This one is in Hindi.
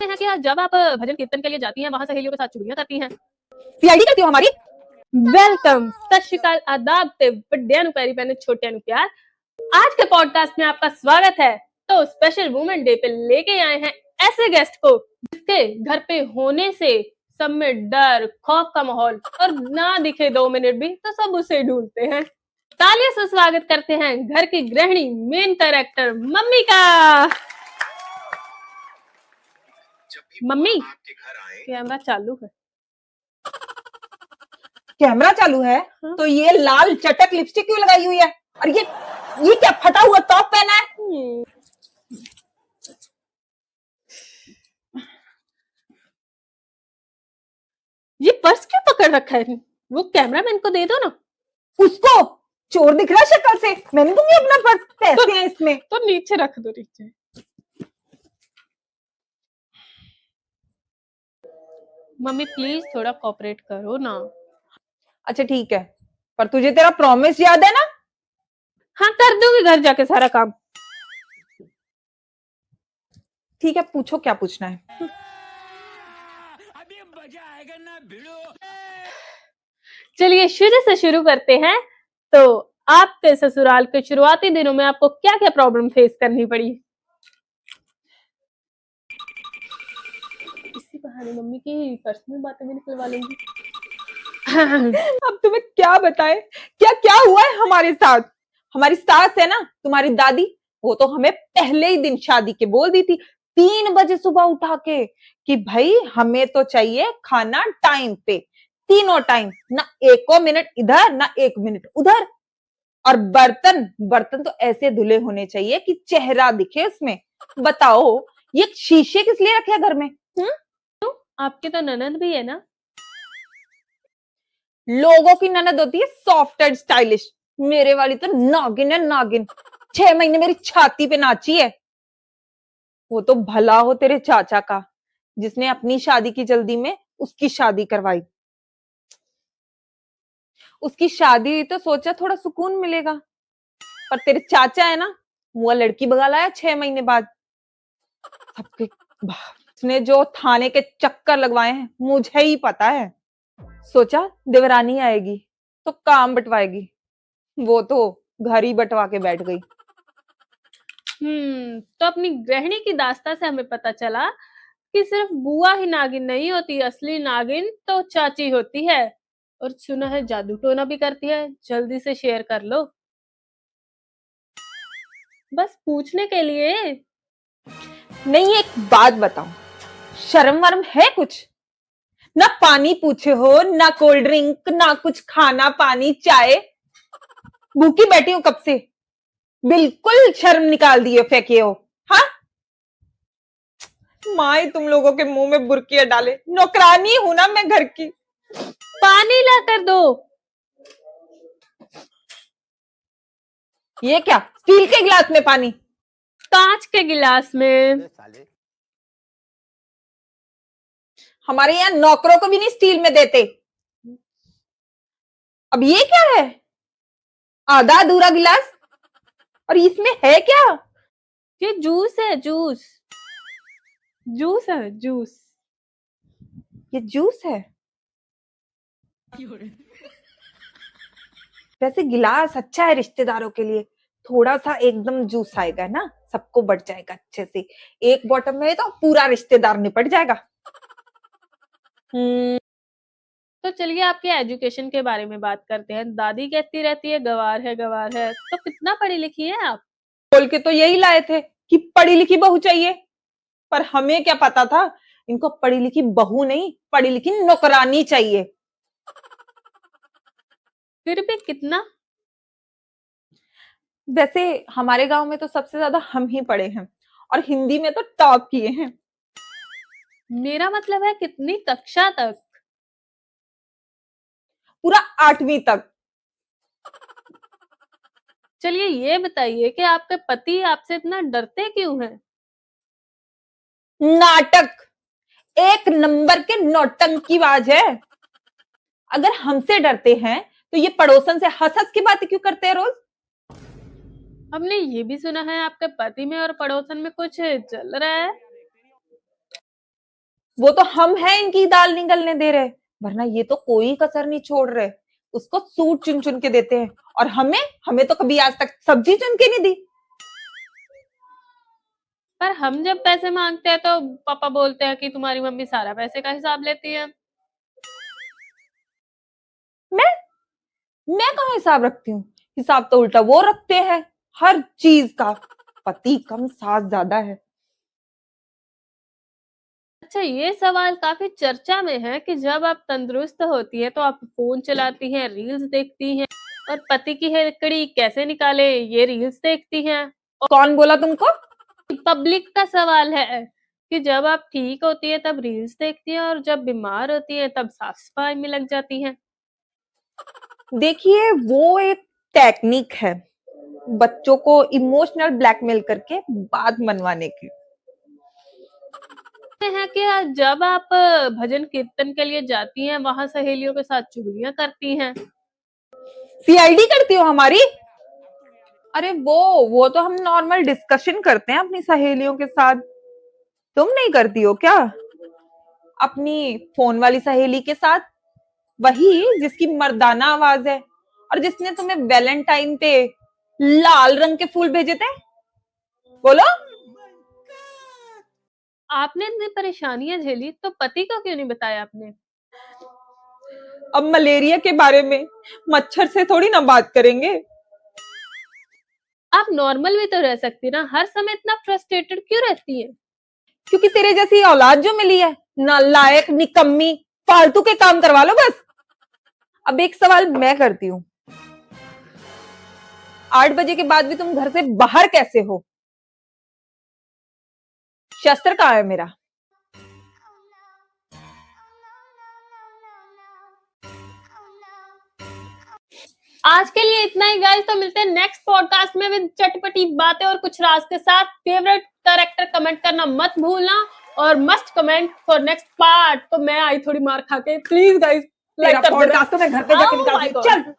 हैं कि जब आप भजन कीर्तन के लिए जाती हैं वहां सहेलियों के साथ चुगलियां करती हैं। सीआईडी करती हो हमारी। वेलकम, सत श्री अकाल, आदाब ते बड़े नु प्यारी बहने छोटे नु प्यार। आज के पॉडकास्ट में आपका स्वागत है। तो स्पेशल वुमेन डे पे लेके आए हैं ऐसे गेस्ट को जिसके घर पे होने से सब में डर खौफ का माहौल और ना दिखे 2 मिनट भी तो सब उसे ढूंढते हैं। तालियों से स्वागत करते हैं घर की गृहिणी मेन कैरेक्टर मम्मी का। मम्मी कैमरा चालू है। कैमरा चालू है हाँ? तो ये लाल चटक लिपस्टिक क्यों लगाई हुई है? और ये क्या फटा हुआ टॉप पहना है? ये पर्स क्यों पकड़ रखा है? वो कैमरामैन को दे दो ना। उसको चोर दिख रहा है शक्ल से। मैंने दूंगी अपना पर्स, पैसे हैं इसमें। तो नीचे रख दो, नीचे। मम्मी प्लीज थोड़ा कोऑपरेट करो ना। अच्छा ठीक है, पर तुझे तेरा प्रॉमिस याद है ना? हाँ कर दूंगी घर जाके सारा काम। ठीक है, पूछो क्या पूछना है। अभी मजा आएगा ना भिड़ो। चलिए शुरू से शुरू करते हैं। तो आपके ससुराल के शुरुआती दिनों में आपको क्या क्या प्रॉब्लम फेस करनी पड़ी? इसी बहाने मम्मी की पर्सनल बातें भी निकलवा लेंगी। अब तुम्हें क्या बताएं क्या क्या हुआ है हमारे साथ। हमारी सास है ना, तुम्हारी दादी, वो तो हमें पहले ही दिन शादी के बोल दी थी 3 बजे सुबह उठा के कि भाई हमें तो चाहिए खाना टाइम पे, तीनों टाइम, ना एको मिनट इधर ना 1 मिनट उधर। और बर्तन बर्तन तो ऐसे धुले होने चाहिए कि चेहरा दिखे उसमें। बताओ ये शीशे किस लिए रखे घर में? आपकी तो ननद भी है ना। लोगों की ननद होती है सॉफ्ट एंड स्टाइलिश, मेरे वाली तो नागिन है नागिन। 6 महीने मेरी छाती पे नाची है। वो तो भला हो तेरे चाचा का जिसने अपनी शादी की जल्दी में उसकी शादी करवाई। उसकी शादी हुई तो सोचा थोड़ा सुकून मिलेगा, पर तेरे चाचा है ना, वो लड़की भगा लाया 6 महीने बाद। सबके उसने जो थाने के चक्कर लगवाए हैं मुझे ही पता है। सोचा देवरानी आएगी तो काम बंटवाएगी, वो तो घर ही बंटवा के बैठ गई। तो अपनी गृहिणी की दास्ता से हमें पता चला कि सिर्फ बुआ ही नागिन नहीं होती, असली नागिन तो चाची होती है। और सुना है जादू टोना भी करती है। जल्दी से शेयर कर लो, बस पूछने के लिए। नहीं, एक बात बताओ, शर्म वरम है कुछ? ना पानी पूछे हो, ना कोल्ड ड्रिंक, ना कुछ खाना पानी चाय। भूखी बैठी हूं कब से, बिल्कुल शर्म निकाल दिए फेंके हो। हाँ, माए तुम लोगों के मुंह में बुरकियां डाले। नौकरानी हूं ना मैं घर की। पानी ला कर दो। ये क्या, स्टील के गिलास में पानी? कांच के गिलास में। हमारे यहाँ नौकरों को भी नहीं स्टील में देते। अब ये क्या है, आधा अधूरा गिलास? और इसमें है क्या? ये जूस है, जूस। जूस है, जूस। ये जूस है? वैसे गिलास अच्छा है रिश्तेदारों के लिए, थोड़ा सा एकदम जूस आएगा ना, सबको बढ़ जाएगा अच्छे से। एक बॉटल में तो पूरा रिश्तेदार निपट जाएगा। तो चलिए आपके एजुकेशन के बारे में बात करते हैं। दादी कहती रहती है गवार है, गवार है। तो कितना पढ़ी लिखी है आप? बोल के तो यही लाए थे कि पढ़ी लिखी बहू चाहिए, पर हमें क्या पता था इनको पढ़ी लिखी बहू नहीं, पढ़ी लिखी नौकरानी चाहिए। फिर भी कितना? वैसे हमारे गांव में तो सबसे ज्यादा हम ही पढ़े हैं, और हिंदी में तो टॉप किए हैं। मेरा मतलब है कितनी कक्षा तक? पूरा 8वीं तक। चलिए ये बताइए कि आपके पति आपसे इतना डरते क्यों हैं? नाटक, एक नंबर के नौटंकीबाज है। अगर हमसे डरते हैं तो ये पड़ोसन से हंस हंस की बातें क्यों करते हैं रोज? हमने ये भी सुना है आपके पति में और पड़ोसन में कुछ चल रहा है। वो तो हम हैं इनकी दाल निगलने दे रहे, वरना ये तो कोई कसर नहीं छोड़ रहे। उसको सूट चुन चुन के देते हैं, और हमें हमें तो कभी आज तक सब्जी चुन के नहीं दी। पर हम जब पैसे मांगते हैं तो पापा बोलते हैं कि तुम्हारी मम्मी सारा पैसे का हिसाब लेती है। मैं मैं कहाँ हिसाब रखती हूँ? हिसाब तो उल्टा वो रखते हैं हर चीज का। पति कम सास ज्यादा है। अच्छा, ये सवाल काफी चर्चा में है कि जब आप तंदुरुस्त होती है तो आप फोन चलाती हैं, रील्स देखती हैं, और पति की हथकड़ी कैसे निकाले ये रील्स देखती हैं। कौन बोला तुमको? पब्लिक का सवाल है कि जब आप ठीक होती है तब रील्स देखती हैं, और जब बीमार होती है तब साफ सफाई में लग जाती हैं। देखिए, वो एक टेक्निक है बच्चों को इमोशनल ब्लैकमेल करके बात मनवाने की। हैं कि जब आप भजन कीर्तन के लिए जाती हैं वहां सहेलियों के साथ चुगलियां करती हैं। सीआईडी करती हो हमारी? अरे वो तो हम नॉर्मल डिस्कशन करते हैं अपनी सहेलियों के साथ। तुम नहीं करती हो क्या अपनी फोन वाली सहेली के साथ? वही जिसकी मर्दाना आवाज है, और जिसने तुम्हें वैलेंटाइन पे लाल रंग के फूल भेजे थे। बोलो। आपने इतनी परेशानियां झेली तो पति को क्यों नहीं बताया आपने? अब मलेरिया के बारे में मच्छर से थोड़ी ना बात करेंगे। आप नॉर्मल भी तो रह सकती ना, हर समय इतना फ्रस्ट्रेटेड क्यों रहती है? क्योंकि तेरे जैसी औलाद जो मिली है, नालायक, निकम्मी, फालतू के काम करवा लो बस। अब एक सवाल मैं करती हूँ, 8 बजे के बाद भी तुम घर से बाहर कैसे हो? शस्त्र कहाँ है मेरा? आज के लिए इतना ही गाइस, तो मिलते हैं नेक्स्ट पॉडकास्ट में विद चटपटी बातें और कुछ राज के साथ। फेवरेट कैरेक्टर कमेंट करना मत भूलना, और must comment for next part. तो मैं आई थोड़ी मार खा के, प्लीज गाइस लाइक कर देना। पॉडकास्ट तो मैं घर पे जाके निकाल दूंगी। चल।